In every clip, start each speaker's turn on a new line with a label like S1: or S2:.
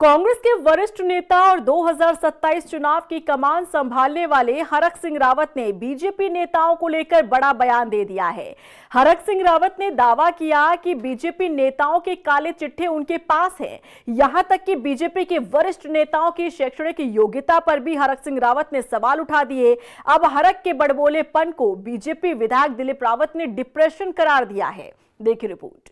S1: कांग्रेस के वरिष्ठ नेता और 2027 चुनाव की कमान संभालने वाले हरक सिंह रावत ने बीजेपी नेताओं को लेकर बड़ा बयान दे दिया है। हरक सिंह रावत ने दावा किया कि बीजेपी नेताओं के काले चिट्ठे उनके पास हैं। यहां तक कि बीजेपी के वरिष्ठ नेताओं की शैक्षणिक योग्यता पर भी हरक सिंह रावत ने सवाल उठा दिए। अब हरक के बड़बोलेपन को बीजेपी विधायक दिलीप रावत ने डिप्रेशन करार दिया है। देखिए रिपोर्ट।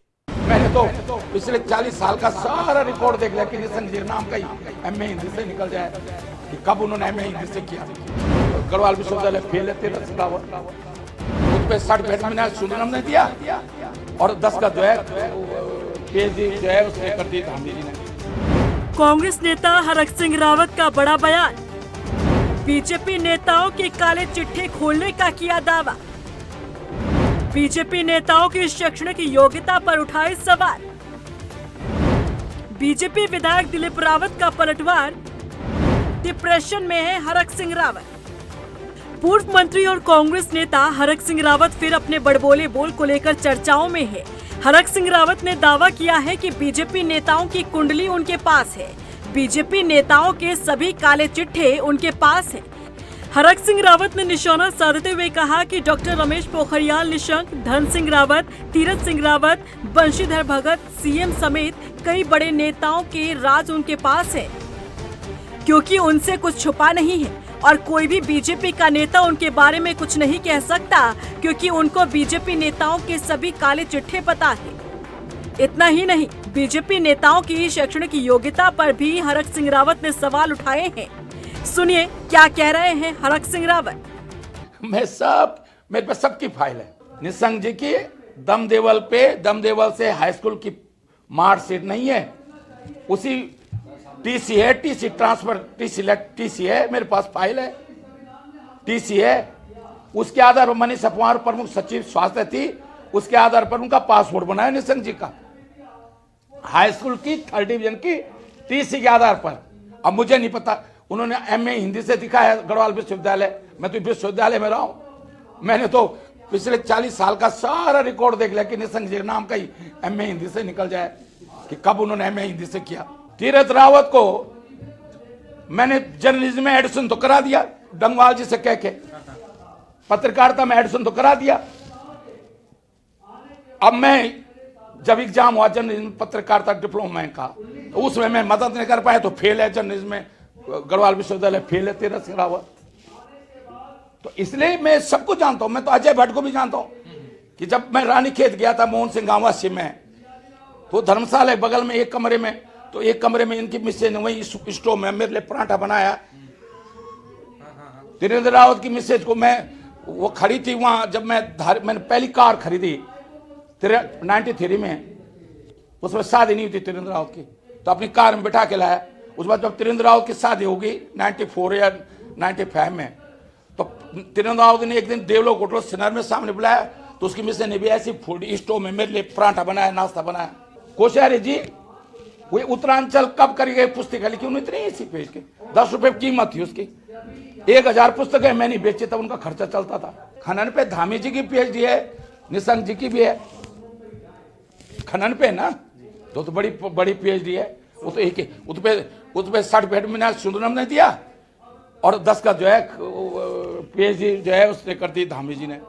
S2: मैंने तो पिछले 40 साल का सारा रिकॉर्ड देख लिया कि निसंजीर नाम का ही एमए हिंदी से निकल जाए कि कब उन्होंने एमए हिंदी से किया। गढ़वाल विश्वविद्यालय फेल है 13 रावत, उस पर सर्टिफिकेट मैंने सुनने ने दिया और 10 का जो है पीएचडी जो है उसने कर दी धामी जी ने।
S1: कांग्रेस नेता हरक सिंह रावत का बड़ा बयान, बीजेपी नेताओं के काले चिट्ठे खोलने का किया दावा। बीजेपी नेताओं की शैक्षणिक योग्यता पर उठाए सवाल। बीजेपी विधायक दिलीप रावत का पलटवार, डिप्रेशन में है हरक सिंह रावत। पूर्व मंत्री और कांग्रेस नेता हरक सिंह रावत फिर अपने बड़बोले बोल को लेकर चर्चाओं में है। हरक सिंह रावत ने दावा किया है कि बीजेपी नेताओं की कुंडली उनके पास है। बीजेपी नेताओं के सभी काले चिट्ठे उनके पास हैं। हरक सिंह रावत ने निशाना साधते हुए कहा कि डॉक्टर रमेश पोखरियाल निशंक, धन सिंह रावत, तीरथ सिंह रावत, बंशीधर भगत, सीएम समेत कई बड़े नेताओं के राज उनके पास है, क्योंकि उनसे कुछ छुपा नहीं है और कोई भी बीजेपी का नेता उनके बारे में कुछ नहीं कह सकता, क्योंकि उनको बीजेपी नेताओं के सभी काले चिट्ठे पता है। इतना ही नहीं, बीजेपी नेताओं की शैक्षणिक योग्यता पर भी हरक सिंह रावत ने सवाल उठाए हैं। सुनिए क्या कह रहे हैं हरक सिंह रावत।
S2: मेरे पे सबकी फाइल है। निशंक जी की दमदेवल से हाई स्कूल की मार्कशीट नहीं है, उसी टीसी है, टीसी ट्रांसफर टीसी है, मेरे पास फाइल है, टीसी है। उसके आधार पर मनीष अपवार प्रमुख सचिव स्वास्थ्य थी, उसके आधार पर उनका पासपोर्ट बनाया निशंक जी का, हाई स्कूल की 3rd डिवीजन की टीसी के आधार पर। अब मुझे नहीं पता, उन्होंने एमए हिंदी से दिखाया गढ़वाल विश्वविद्यालय, मैं तो विश्वविद्यालय में रहा हूं। मैंने तो पिछले 40 साल का सारा रिकॉर्ड देख लिया कि निसंजीर नाम का ही एमए हिंदी से निकल जाए कि कब उन्होंने एमए हिंदी से किया। तीरथ रावत को मैंने जर्नलिज्म में एडमिशन तो करा दिया, डंगवाल जी से कह के, पत्रकारिता में एडमिशन तो करा दिया। अब मैं जब एग्जाम हुआ जर्नलिज्म पत्रकारिता डिप्लोमा का, तो उसमें मैं मदद नहीं कर पाया, तो फेल है जर्नलिज्म में, गढ़वाल विश्वविद्यालय फेल है 13 सिंह रावत। तो इसलिए मैं सबको जानता हूं। मैं तो अजय भट्ट को भी जानता हूं कि जब मैं रानीखेत गया था मोहन सिंह गांवासी में, तो धर्मशाला बगल में एक कमरे में, तो एक कमरे में इनकी मिसेज ने वही स्टोव में मेरे लिए पराठा बनाया। त्रिवेंद्र रावत की मिसेज को मैं, वो खड़ी थी वहां, जब मैंने पहली कार खरीदी 93 में, उसमें शादी नहीं हुई थी त्रिवेंद्र रावत की, तो अपनी कार में बिठा के लाया। उस बाद जब त्रिवेंद्र रावत की शादी होगी 94 या 95 में, तो त्रिवेंद्र रावत ने एक दिन देवलोक होटल सिनर में सामने बुलाया, तो उसकी मिसेज ने भी ऐसी फूड स्टोव में मेरे लिए पराठा बनाया, नाश्ता बनाया। कोश्यारी जी वो उत्तरांचल कब करी गई पुस्तक लिखी, उन्होंने इतनी इसी पेज के 10 रुपए कीमत थी उसकी, 1000 पुस्तकें मैंने बेची, तब उनका खर्चा चलता था। खनन पे धामी जी की पीएचडी है, निशंक जी की भी है खनन पे ना, तो बड़ी पीएचडी है। वो तो एक उस पे सर्टिफिकेट मैंने सुंदरम ने दिया और 10 का जो है पीएचडी जो है उसने कर दी धामी जी ने।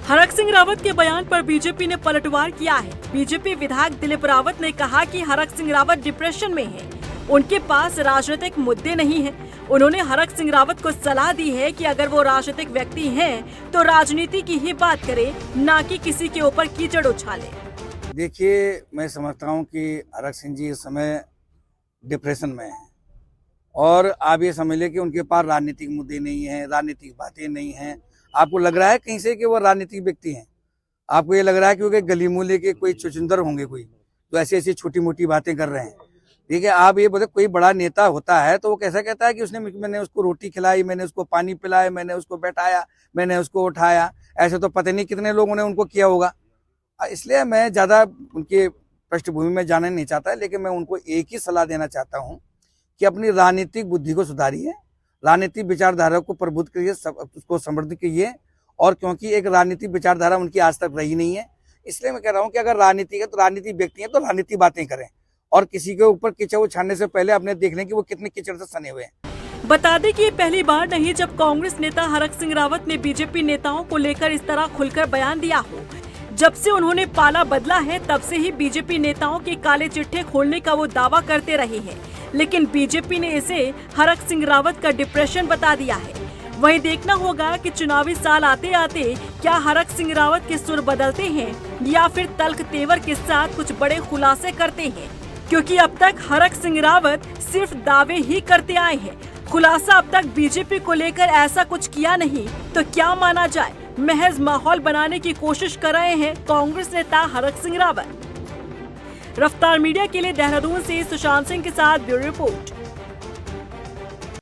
S1: हरक सिंह रावत के बयान पर बीजेपी ने पलटवार किया है। बीजेपी विधायक दिलीप रावत ने कहा कि हरक सिंह रावत डिप्रेशन में है, उनके पास राजनीतिक मुद्दे नहीं हैं। उन्होंने हरक सिंह रावत को सलाह दी है कि अगर वो राजनीतिक व्यक्ति हैं तो राजनीति की ही बात करें, ना कि किसी के ऊपर कीचड़ उछाले।
S3: देखिए, मैं समझता हूँ कि हरक सिंह जी इस समय डिप्रेशन में हैं और आप ये समझ लें कि उनके पास राजनीतिक मुद्दे नहीं हैं, राजनीतिक बातें नहीं हैं। आपको लग रहा है कहीं से कि वो राजनीतिक व्यक्ति हैं? आपको ये लग रहा है कि वो गली मूले के कोई चुचुंदर होंगे, कोई तो ऐसी ऐसी छोटी मोटी बातें कर रहे हैं? ठीक है, आप ये बोले कोई बड़ा नेता होता है तो वो कैसा कहता है कि मैंने उसको रोटी खिलाई, मैंने उसको पानी पिलाया, मैंने उसको बैठाया, मैंने उसको उठाया। ऐसे तो पता नहीं कितने लोगों ने उनको किया होगा। इसलिए मैं ज़्यादा उनके पृष्ठभूमि में जाना नहीं चाहता, लेकिन मैं उनको एक ही सलाह देना चाहता हूँ कि अपनी राजनीतिक बुद्धि को सुधारिए, राजनीतिक विचारधारा को प्रबुद्ध करिए, उसको समृद्ध कीजिए। और क्योंकि एक राजनीतिक विचारधारा उनकी आज तक रही नहीं है, इसलिए मैं कह रहा हूँ कि अगर राजनीति है तो राजनीतिक व्यक्ति है तो राजनीतिक बातें करें और किसी के ऊपर कीचड़ उछालने से पहले अपने देख लें कि वो कितने कीचड़ से सने हुए हैं।
S1: बता दें कि ये पहली बार नहीं जब कांग्रेस नेता हरक सिंह रावत ने बीजेपी नेताओं को लेकर इस तरह खुलकर बयान दिया हो। जब से उन्होंने पाला बदला है तब से ही बीजेपी नेताओं के काले चिट्ठे खोलने का वो दावा करते रहे हैं, लेकिन बीजेपी ने इसे हरक सिंह रावत का डिप्रेशन बता दिया है। वहीं देखना होगा कि चुनावी साल आते आते क्या हरक सिंह रावत के सुर बदलते हैं या फिर तल्ख तेवर के साथ कुछ बड़े खुलासे करते हैं, क्योंकि अब तक हरक सिंह रावत सिर्फ दावे ही करते आए हैं। खुलासा अब तक बीजेपी को लेकर ऐसा कुछ किया नहीं, तो क्या माना जाए, महज माहौल बनाने की कोशिश कर रहे हैं कांग्रेस नेता हरक सिंह रावत। रफ्तार मीडिया के लिए देहरादून से सुशांत सिंह के साथ ब्यूरो रिपोर्ट।